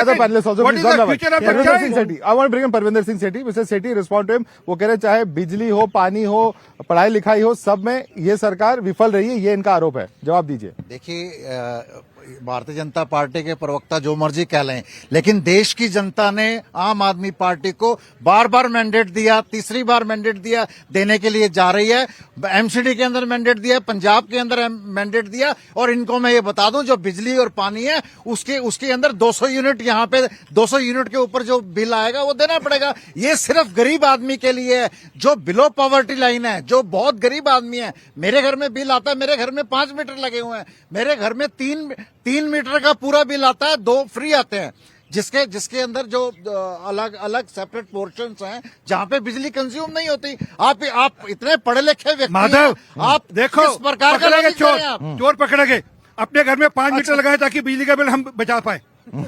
Other panelists also, What please, is one the by one. future of Parvinder Punjab? Singh Sethi. I want to bring in Parvinder Singh Sethi. Mr. Sethi, respond to him. वो कह रहे चाहे बिजली हो, पानी हो, पढ़ाई लिखाई हो, सब में ये सरकार विफल रही है, ये इनका आरोप है. जवाब दीजिए. देखिए, भारतीय जनता पार्टी के प्रवक्ता जो मर्जी कह लें, लेकिन देश की जनता ने आम आदमी पार्टी को बार बार मैंडेट दिया, तीसरी बार मैंडेट दिया, देने के लिए जा रही है. एमसीडी के अंदर मैंडेट दिया, पंजाब के अंदर मैंडेट दिया. और इनको मैं ये बता दूं, जो बिजली और पानी है उसके अंदर 200 यूनिट, यहाँ पे 200 यूनिट के ऊपर जो बिल आएगा वो देना पड़ेगा. ये सिर्फ गरीब आदमी के लिए है, जो बिलो पॉवर्टी लाइन है, जो बहुत गरीब आदमी है. मेरे घर में बिल आता है, मेरे घर में 5 मीटर लगे हुए हैं, मेरे घर में 3 मीटर का पूरा बिल आता है, 2 फ्री आते हैं, जिसके अंदर जो अलग अलग सेपरेट पोर्शंस हैं जहां पे बिजली कंज्यूम नहीं होती. आप इतने पढ़े लिखे व्यक्ति माधव, आप देखो, किस प्रकार का पकड़े गए लॉजिक कर रहे हैं आप? चोर पकड़े गए, अपने घर में 5 मीटर लगाए ताकि बिजली का बिल हम बचा पाए.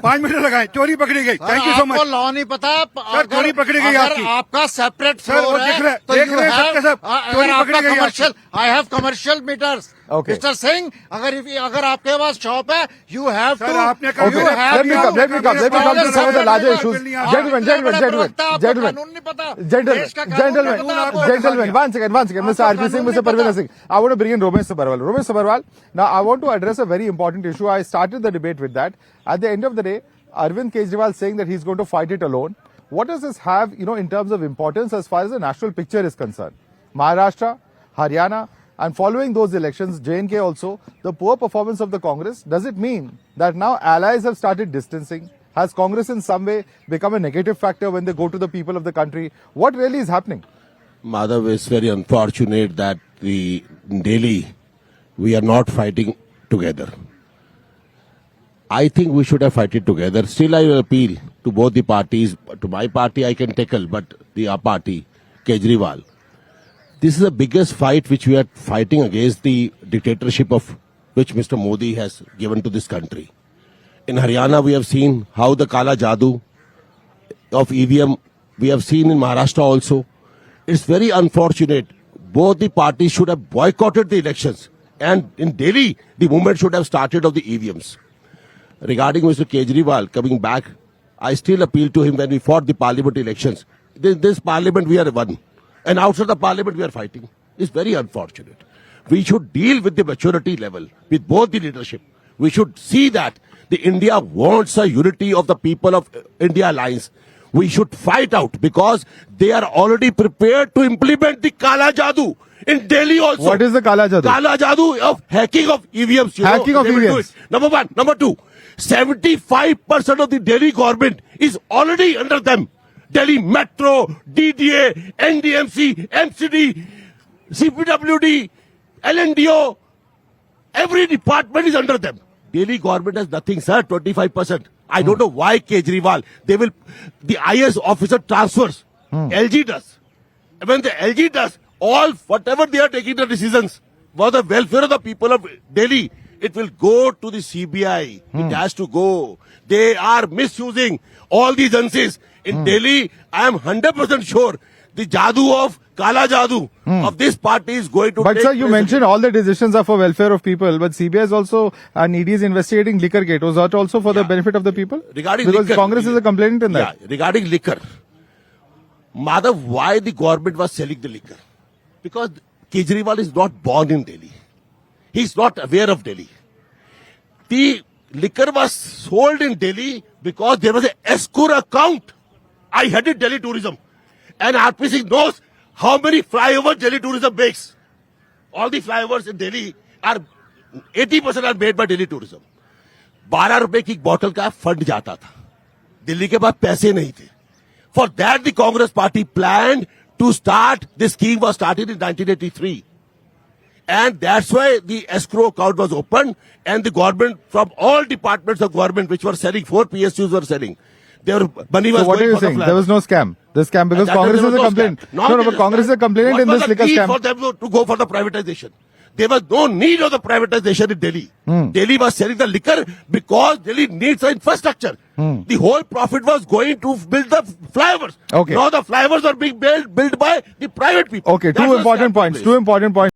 5 मीटर लगाए, चोरी पकड़ी गई. Thank you so much. आपको लॉ नहीं पता. सर, चोरी पकड़ी गई अगर आपकी. आपका सेपरेट सर, वो फ्लोर देख है रहे- तो देख यू रहे हैं हैव, सबके सब. चोरी अगर पकड़ी आपका गई commercial, I have commercial meters. Okay. Mister Singh, अगर आपके पास शॉप है, यू हैव सर, टू. आपने कहा- Okay, let me come to some of the larger issues. Gentlemen, कानून नहीं पता. देश का कानून नहीं पता आपको. Gentlemen, one second. Mr. RP Singh, Mr. Parvinder Singh. I want to bring in Romesh Sabharwal. Romesh Sabharwal, now I want to address a very important issue. I started the debate with that. At the end of the day, Arvind Kejriwal saying that he's going to fight it alone. What does this have, in terms of importance as far as the national picture is concerned? Maharashtra, Haryana, and following those elections, J&K also, the poor performance of the Congress, does it mean that now allies have started distancing? Has Congress in some way become a negative factor when they go to the people of the country? What really is happening? Madhav, it's very unfortunate that in Delhi, we are not fighting together. I think we should have fighted together. Still, I will appeal to both the parties. To my party, I can tackle, but the party, Kejriwal. This is the biggest fight which we are fighting against the dictatorship of which Mr. Modi has given to this country. In Haryana, we have seen how the Kala Jadoo of EVM, we have seen in Maharashtra also. It's very unfortunate. Both the parties should have boycotted the elections. And in Delhi, the movement should have started of the EVMs. Regarding Mr. Kejriwal coming back, I still appeal to him when we fought the parliament elections. This parliament we are won. And outside the parliament we are fighting. It's very unfortunate. We should deal with the maturity level with both the leadership. We should see that the India wants a unity of the people of India alliance. We should fight out because they are already prepared to implement the Kala Jadoo in Delhi also. What is the Kala Jadoo? Kala Jadoo of hacking of EVMs. Hacking of they will do EVMs. it. Number one. Number two, 75% of the Delhi government is already under them. Delhi Metro, DDA, NDMC, MCD, CPWD, LNDO, every department is under them. Delhi government has nothing, sir, 25%. I don't know why Kejriwal, the IS officer transfers. LG does. When the LG does, whatever they are taking the decisions for the welfare of the people of Delhi, it will go to the CBI. It has to go. They are misusing all these agencies. In Delhi, I am 100% sure the Jadoo of Kala Jadoo of this party is going to But take sir, you place. mentioned all the decisions are for welfare of people, but CBI is also, and ED is investigating liquor gate. Was that also for the benefit of the people? Regarding because liquor, Congress is a complainant in that. Yeah, regarding liquor. Madhav, why the government was selling the liquor? Because Kejriwal is not born in Delhi. He is not aware of Delhi. The liquor was sold in Delhi because there was an escrow account. I headed Delhi tourism. And RP Singh knows how many flyovers Delhi tourism makes. All the flyovers in Delhi are 80% are made by Delhi tourism. 12 रुपए की बोतल का fund जाता था. दिल्ली के पास पैसे नहीं थे. For that, the Congress party planned to start, this scheme was started in 1983. And that's why the escrow account was opened and the government, from all departments of government which were selling, 4 PSUs were selling. Money was So what are going you for the saying? flag. There was no scam. The scam, because That Congress there is a was no complaint. scam. No, but Congress is a complainant in this liquor What was the need scam. for them to go for the privatization? There was no need of the privatization in Delhi. Delhi was selling the liquor because Delhi needs the infrastructure. The whole profit was going to build the flyovers. Okay. Now the flyovers are being built by the private people. Okay, That two was important scam points. place. Two important points.